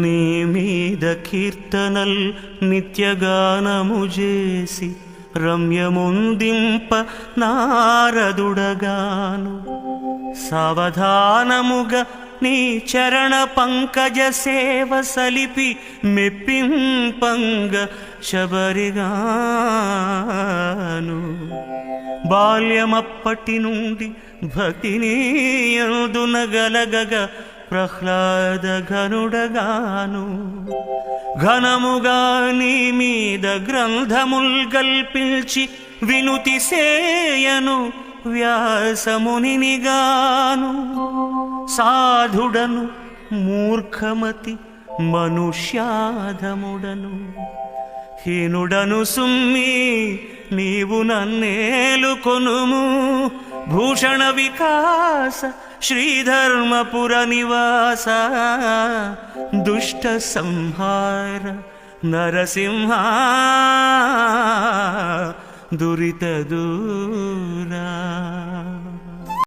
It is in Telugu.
నీ మీద కీర్తనల్ నిత్యగానము చేసి రమ్యముందింప నారదుడగాను సావధానముగా నీ చరణ పంకజ సేవ సలిపి మెప్పింపంగ శబరిగాను బాల్యమప్పటి నుండి భక్తిని యందున గలగగ ప్రహ్లాద ఘనుడగాను ఘనముగా నీ మీద గ్రంథముల్ గల్పించి వినుతి సేయను వ్యాసమునిగాను సాధుడను మూర్ఖమతి మనుష్యాధముడను హీనుడను సుమ్మి నీవు నన్నేలు కొనుము భూషణ వికాస శ్రీధర్మపుర నివాస దుష్ట సంహార నరసింహ దురిత దూరా